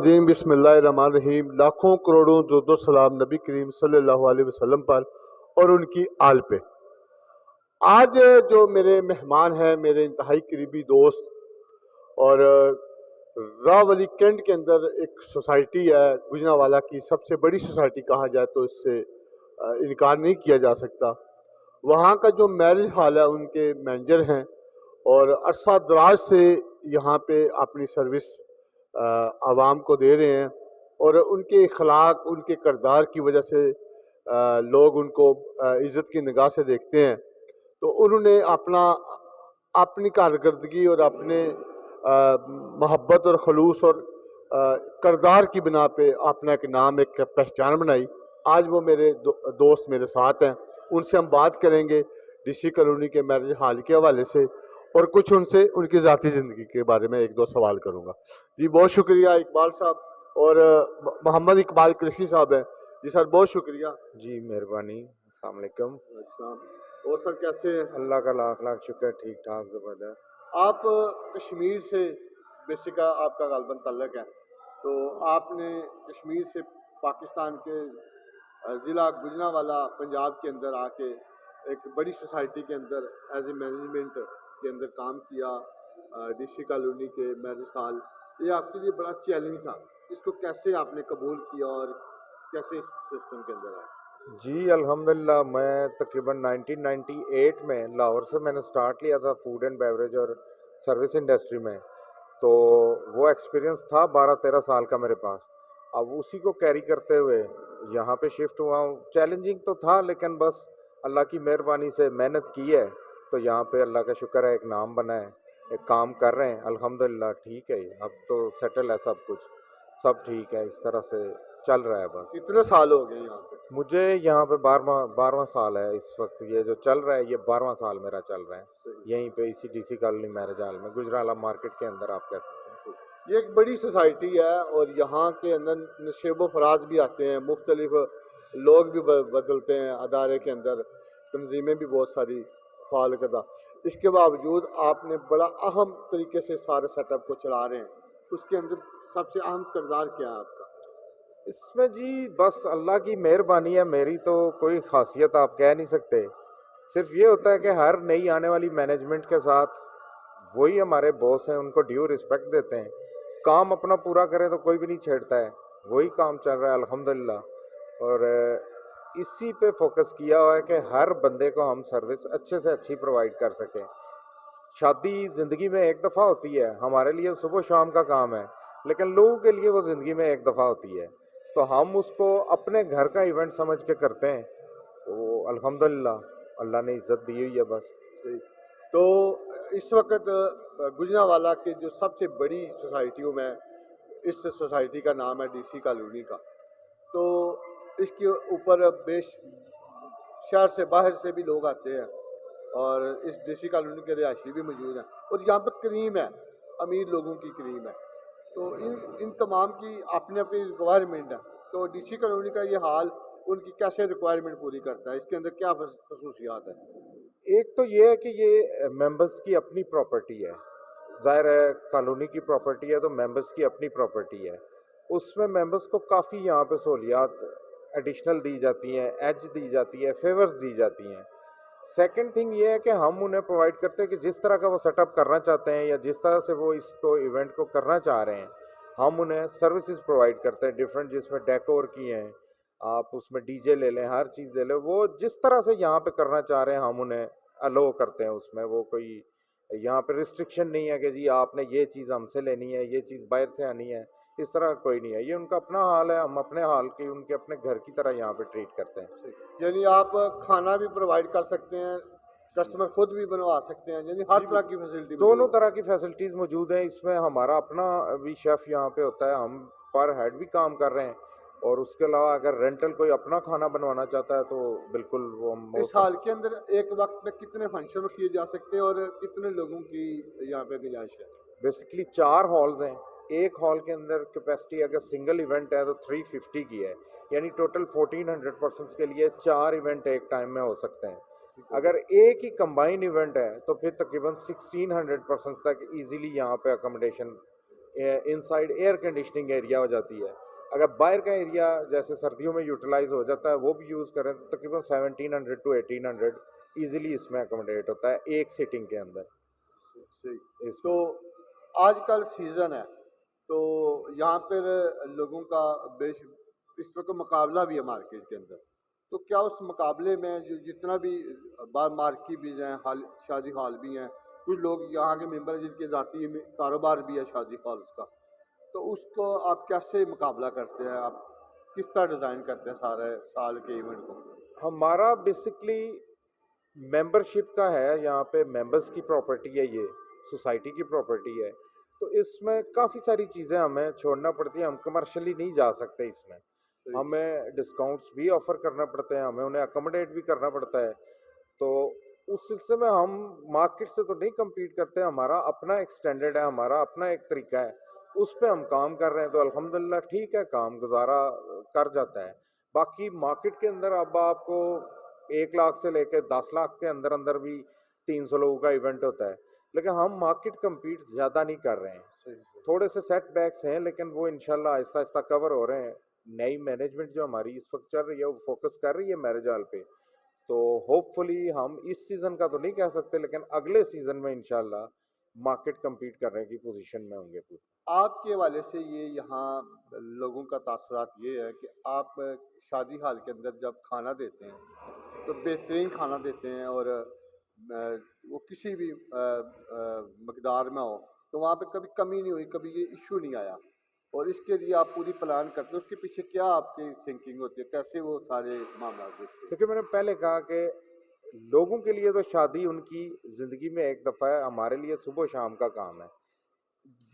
रजीम बिस्मिल्लाहिर्रहमानिर्रहीम। लाखों करोड़ों दो सलाम नबी करीम सल्लल्लाहु अलैहि वसल्लम पर और उनकी आल पे। आज जो मेरे मेहमान हैं, मेरे इंतहाई करीबी दोस्त, और रावली कैंट के अंदर एक सोसाइटी है गुजरांवाला की, सबसे बड़ी सोसाइटी कहा जाए तो इससे इनकार नहीं किया जा सकता। वहाँ का जो मैरिज हॉल है उनके मैनेजर हैं और अरसा दराज से यहाँ पे अपनी सर्विस आवाम को दे रहे हैं, और उनके इखलाक, उनके किरदार की वजह से लोग उनको इज़्ज़त की निगाह से देखते हैं। तो उन्होंने अपनी कारकर्दगी और अपने मोहब्बत और खलूस और किरदार की बिना पे अपना एक नाम, एक पहचान बनाई। आज वो मेरे दोस्त मेरे साथ हैं, उनसे हम बात करेंगे डीसी कॉलोनी के मैरिज हॉल के हवाले से, और कुछ उनसे उनकी ज़ाती ज़िंदगी के बारे में एक दो सवाल करूँगा। जी बहुत शुक्रिया इकबाल साहब, और मोहम्मद इकबाल कृषि साहब हैं। जी सर बहुत शुक्रिया। जी मेहरबानी। अस्सलाम वालेकुम। और सर कैसे हैं? अल्लाह का लाख लाख शुक्र, ठीक ठाक ज़बरदस्त। आप कश्मीर से बेसिक आपका गालबन ताल्लुक है, तो आपने कश्मीर से पाकिस्तान के ज़िला गुजरांवाला पंजाब के अंदर आके एक बड़ी सोसाइटी के अंदर एज ए मैनेजमेंट के अंदर काम किया, डीसी कॉलोनी के मैरिज हॉल। ये आपके लिए बड़ा चैलेंज था, इसको कैसे आपने कबूल किया और कैसे इस सिस्टम के अंदर आए? जी अल्हम्दुलिल्लाह, मैं तकरीबन 1998 में लाहौर से मैंने स्टार्ट लिया था फूड एंड बेवरेज और सर्विस इंडस्ट्री में। तो वो एक्सपीरियंस था 12-13 साल का मेरे पास। अब उसी को कैरी करते हुए यहाँ पे शिफ्ट हुआ हूँ। चैलेंजिंग तो था, लेकिन बस अल्लाह की मेहरबानी से मेहनत की है तो यहाँ पे अल्लाह का शुक्र है, एक नाम बना है, एक काम कर रहे हैं अल्हम्दुलिल्लाह। ठीक है, अब तो सेटल है सब कुछ, सब ठीक है, इस तरह से चल रहा है बस। कितने साल हो गए यहाँ पे? मुझे यहाँ पे 12वां साल है इस वक्त। ये जो चल रहा है ये 12वां साल मेरा चल रहा है यहीं पे, इसी डीसी कॉलोनी मैरिज हॉल में, गुजरांवाला मार्केट के अंदर आप कह सकते हैं। ये एक बड़ी सोसाइटी है और यहाँ के अंदर नशेबो फराज भी आते हैं, मुख्तलिफ लोग भी बदलते हैं अदारे के अंदर, तंजीमें भी बहुत सारी फाल कदा। इसके बावजूद आपने बड़ा अहम तरीके से सारे सेटअप को चला रहे हैं, उसके अंदर सबसे अहम किरदार क्या है आपका? इसमें जी बस अल्लाह की मेहरबानी है, मेरी तो कोई खासियत आप कह नहीं सकते। सिर्फ ये होता है कि हर नई आने वाली मैनेजमेंट के साथ वही हमारे बॉस हैं, उनको ड्यू रिस्पेक्ट देते हैं। काम अपना पूरा करें तो कोई भी नहीं छेड़ता है, वही काम चल रहा है अल्हम्दुलिल्लाह। और इसी पे फोकस किया हुआ है कि हर बंदे को हम सर्विस अच्छे से अच्छी प्रोवाइड कर सकें। शादी ज़िंदगी में एक दफ़ा होती है, हमारे लिए सुबह शाम का काम है, लेकिन लोगों के लिए वो ज़िंदगी में एक दफ़ा होती है, तो हम उसको अपने घर का इवेंट समझ के करते हैं। तो अल्हम्दुलिल्लाह अल्लाह ने इज़्ज़त दी हुई है बस। सही। तो इस वक्त गुजरांवाला के जो सबसे बड़ी सोसाइटियों में इस सोसाइटी का नाम है डीसी कॉलोनी का, तो इसके ऊपर शहर से बाहर से भी लोग आते हैं और इस डीसी कॉलोनी के रिहायशी भी मौजूद हैं, और यहाँ पर क्रीम है, अमीर लोगों की क्रीम है। तो इन तमाम की अपनी अपनी रिक्वायरमेंट है, तो डीसी कॉलोनी का ये हाल उनकी कैसे रिक्वायरमेंट पूरी करता है, इसके अंदर क्या खसूसियात है? एक तो ये है कि ये मेंबर्स की अपनी प्रॉपर्टी है, ज़ाहिर है कॉलोनी की प्रॉपर्टी है तो मेंबर्स की अपनी प्रॉपर्टी है। उसमें मेंबर्स को काफ़ी यहाँ पे सहूलियात एडिशनल दी जाती हैं, एज दी जाती है, फेवर्स दी जाती हैं। सेकंड थिंग ये है कि हम उन्हें प्रोवाइड करते हैं कि जिस तरह का वो सेटअप करना चाहते हैं या जिस तरह से वो इसको इवेंट को करना चाह रहे हैं, हम उन्हें सर्विसेज प्रोवाइड करते हैं डिफरेंट, जिसमें डेकोर की हैं, आप उसमें डीजे ले लें, हर चीज़ ले लें। वो जिस तरह से यहाँ पे करना चाह रहे हैं हम उन्हें अलो करते हैं उसमें। वो कोई यहाँ पे रिस्ट्रिक्शन नहीं है कि जी आपने ये चीज़ हमसे लेनी है, ये चीज़ बाहर से आनी है, इस तरह का कोई नहीं है। ये उनका अपना हाल है, हम अपने हाल की उनके अपने घर की तरह यहाँ पे ट्रीट करते हैं। यानी आप खाना भी प्रोवाइड कर सकते हैं, कस्टमर खुद भी बनवा सकते हैं, यानी हर तरह की फैसिलिटी दोनों तरह की फैसिलिटीज़ मौजूद हैं इसमें। हमारा अपना भी शेफ़ यहाँ पे होता है, हम पर हेड भी काम कर रहे हैं, और उसके अलावा अगर रेंटल कोई अपना खाना बनवाना चाहता है तो बिल्कुल वो हम। इस हाल के अंदर एक वक्त में कितने फंक्शन किए जा सकते हैं और कितने लोगों की यहाँ पे गुंजाइश है? बेसिकली 4 हॉल्स हैं। एक हॉल के अंदर कैपेसिटी अगर सिंगल इवेंट है तो 350 की है, यानी टोटल 1400 पर्सन्स के लिए 4 इवेंट एक टाइम में हो सकते हैं। अगर एक ही कंबाइन इवेंट है तो फिर तकरीबन 1600 पर्सन्स तक इजीली यहाँ पे accommodation inside air conditioning area हो जाती है। अगर बाहर का एरिया जैसे सर्दियों में यूटिलाइज हो जाता है वो भी यूज़ करें तो तकरीबन 1700 to 1800 ईजिली इसमें अकोमोडेट होता है एक सिटिंग के अंदर। सही। तो आजकल सीज़न है, तो यहाँ पर लोगों का बेश इस वक्त मुकाबला भी है मार्केट के अंदर, तो क्या उस मुकाबले में जो जितना भी बार मार्की भी हैं, हाल शादी हॉल भी हैं, कुछ लोग यहाँ के मेंबर हैं जिनके ज़ाती में कारोबार भी है शादी हॉल्स का, तो उसको आप कैसे मुकाबला करते हैं? आप किस तरह डिज़ाइन करते हैं सारे साल के इवेंट को? हमारा बेसिकली मेंबरशिप का है, यहाँ पे मेंबर्स की प्रॉपर्टी है, ये सोसाइटी की प्रॉपर्टी है, तो इसमें काफ़ी सारी चीज़ें हमें छोड़ना पड़ती हैं। हम कमर्शियली नहीं जा सकते इसमें, सही। हमें डिस्काउंट्स भी ऑफर करना पड़ते हैं, हमें उन्हें अकोमोडेट भी करना पड़ता है। तो उस सिलसिले में हम मार्केट से तो नहीं compete करते, हमारा अपना एक स्टैंडर्ड है, हमारा अपना एक तरीका है, उस पे हम काम कर रहे हैं, तो अल्हम्दुलिल्लाह ठीक है, काम गुजारा कर जाता है। बाकी मार्केट के अंदर अब आपको 1 लाख से लेकर 10 लाख के अंदर अंदर भी 300 लोगों का इवेंट होता है, लेकिन हम मार्केट compete ज़्यादा नहीं कर रहे हैं। सही सही। थोड़े से सेटबैक्स हैं लेकिन वो इंशाल्लाह आहिस्ता आहिस्ता कवर हो रहे हैं। नई मैनेजमेंट जो हमारी इस वक्त चल रही है वो फोकस कर रही है मैरिज हॉल पे, तो होपफुली हम इस सीज़न का तो नहीं कह सकते लेकिन अगले सीज़न में इंशाल्लाह मार्केट compete करने की पोजीशन में होंगे पूरे। आपके हवाले से ये यहाँ लोगों का तासुरात ये है कि आप शादी हाल के अंदर जब खाना देते हैं तो बेहतरीन खाना देते हैं, और वो किसी भी मकदार में हो, तो वहाँ पे कभी कमी नहीं हुई, कभी ये इशू नहीं आया, और इसके लिए आप पूरी प्लान करते हैं। उसके पीछे क्या आपकी थिंकिंग होती है, कैसे वो सारे मामला देखते हैं? क्योंकि मैंने पहले कहा कि लोगों के लिए तो शादी उनकी ज़िंदगी में एक दफ़ा है, हमारे लिए सुबह शाम का काम है।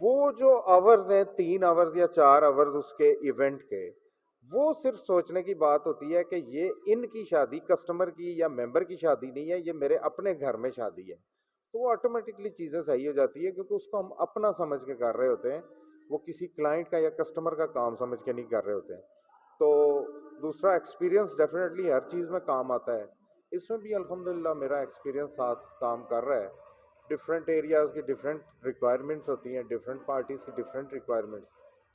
वो जो आवर्स हैं 3 आवर्स या 4 आवर्स उसके इवेंट के, वो सिर्फ सोचने की बात होती है कि ये इनकी शादी कस्टमर की या मेंबर की शादी नहीं है, ये मेरे अपने घर में शादी है। तो वो ऑटोमेटिकली चीज़ें सही हो जाती है क्योंकि उसको हम अपना समझ के कर रहे होते हैं, वो किसी क्लाइंट का या कस्टमर का काम समझ के नहीं कर रहे होते हैं। तो दूसरा एक्सपीरियंस डेफिनेटली हर चीज़ में काम आता है, इसमें भी अल्हम्दुलिल्लाह मेरा एक्सपीरियंस साथ काम कर रहा है। डिफरेंट एरियाज़ की डिफरेंट रिक्वायरमेंट्स होती हैं, डिफरेंट पार्टीज़ की डिफरेंट रिक्वायरमेंट्स,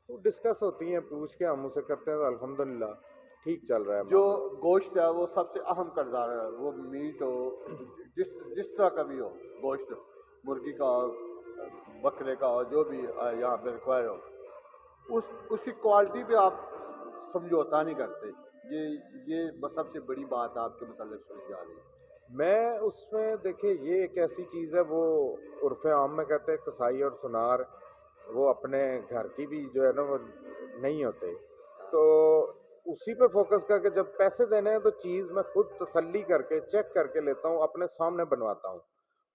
तो डिस्कस होती हैं, पूछ के हम उसे करते हैं, तो अल्हम्दुलिल्लाह ठीक चल रहा है जो मामला। गोश्त है वो सबसे अहम किरदार है, वो मीट हो, जिस जिस तरह का भी हो, गोश्त मुर्गी का हो, बकरे का हो, जो भी यहाँ पे रिक्वायर हो, उसकी क्वालिटी पे आप समझौता नहीं करते। ये बस सबसे बड़ी बात आपके मतलब सुनी जा रही है। मैं उसमें देखिए ये एक ऐसी चीज़ है, वो उर्फ़ आम में कहते हैं कसाई और सुनार, वो अपने घर की भी जो है ना वो नहीं होते, तो उसी पे फोकस करके जब पैसे देने हैं तो चीज़ मैं खुद तसल्ली करके चेक करके लेता हूँ, अपने सामने बनवाता हूँ,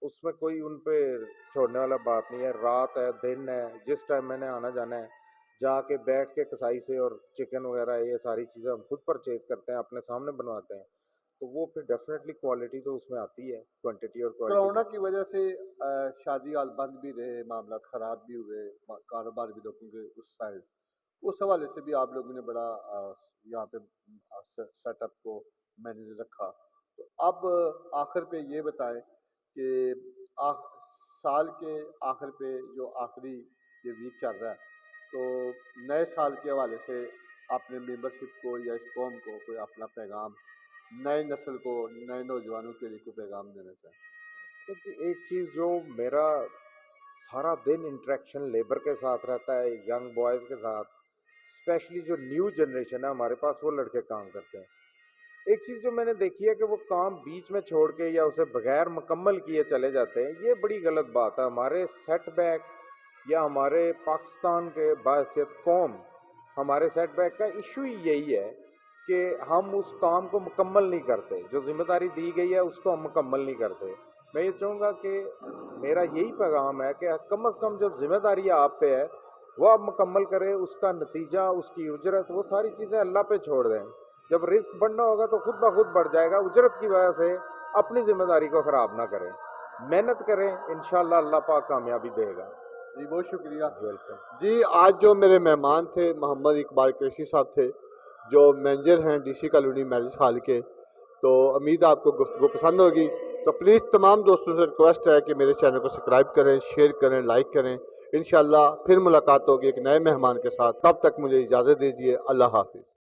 उसमें कोई उन पे छोड़ने वाला बात नहीं है। रात है दिन है, जिस टाइम मैंने आना जाना है, जाके बैठ के कसाई से और चिकन वगैरह ये सारी चीज़ें हम खुद परचेज करते हैं, अपने सामने बनवाते हैं, तो वो फिर डेफिनेटली क्वालिटी तो उसमें आती है, क्वांटिटी और क्वालिटी। कोरोना की वजह से शादी हाल बंद भी रहे, मामला खराब भी हुए, कारोबार भी लोगों के उस साइड, उस हवाले से भी आप लोगों ने बड़ा यहाँ पे सेटअप को मैनेज रखा। तो अब आखिर पे ये बताएं कि आ, साल के आखिर पे जो आखिरी ये वीक चल रहा है, तो नए साल के हवाले से आपने मेंबरशिप को या इस कौम को कोई अपना पैगाम, नए नस्ल को, नए नौजवानों के लिए कोई पैगाम देना चाहें? क्योंकि एक चीज़ जो मेरा सारा दिन इंटरेक्शन लेबर के साथ रहता है, यंग बॉयज़ के साथ, स्पेशली जो न्यू जनरेशन है हमारे पास, वो लड़के काम करते हैं। एक चीज़ जो मैंने देखी है कि वो काम बीच में छोड़ के या उसे बगैर मुकम्मल किए चले जाते हैं, ये बड़ी गलत बात है। हमारे सेटबैक या हमारे पाकिस्तान के बाहसियत कौम, हमारे सेटबैक का इशू ही यही है कि हम उस काम को मुकम्मल नहीं करते, जो जिम्मेदारी दी गई है उसको हम मुकम्मल नहीं करते। मैं ये चाहूँगा कि मेरा यही पैगाम है कि कम से कम जो जिम्मेदारी आप पे है वो आप मुकम्मल करें, उसका नतीजा, उसकी उजरत, वो सारी चीज़ें अल्लाह पे छोड़ दें। जब रिस्क बढ़ना होगा तो खुद ब खुद बढ़ जाएगा, उजरत की वजह से अपनी जिम्मेदारी को ख़राब ना करें, मेहनत करें, इंशाल्लाह अल्लाह पाक कामयाबी देगा। जी बहुत शुक्रिया। वेलकम। जी आज जो मेरे मेहमान थे मोहम्मद इकबाल कुरैशी साहब थे, जो मैनेजर हैं डीसी कॉलोनी मैरिज हॉल के। तो उम्मीद है आपको गुफ्तगू पसंद होगी। तो प्लीज़ तमाम दोस्तों से रिक्वेस्ट है कि मेरे चैनल को सब्सक्राइब करें, शेयर करें, लाइक करें। انشاءاللہ پھر ملاقات ہوگی ایک نئے مہمان کے ساتھ. تب تک مجھے اجازت دیجیے. اللہ حافظ.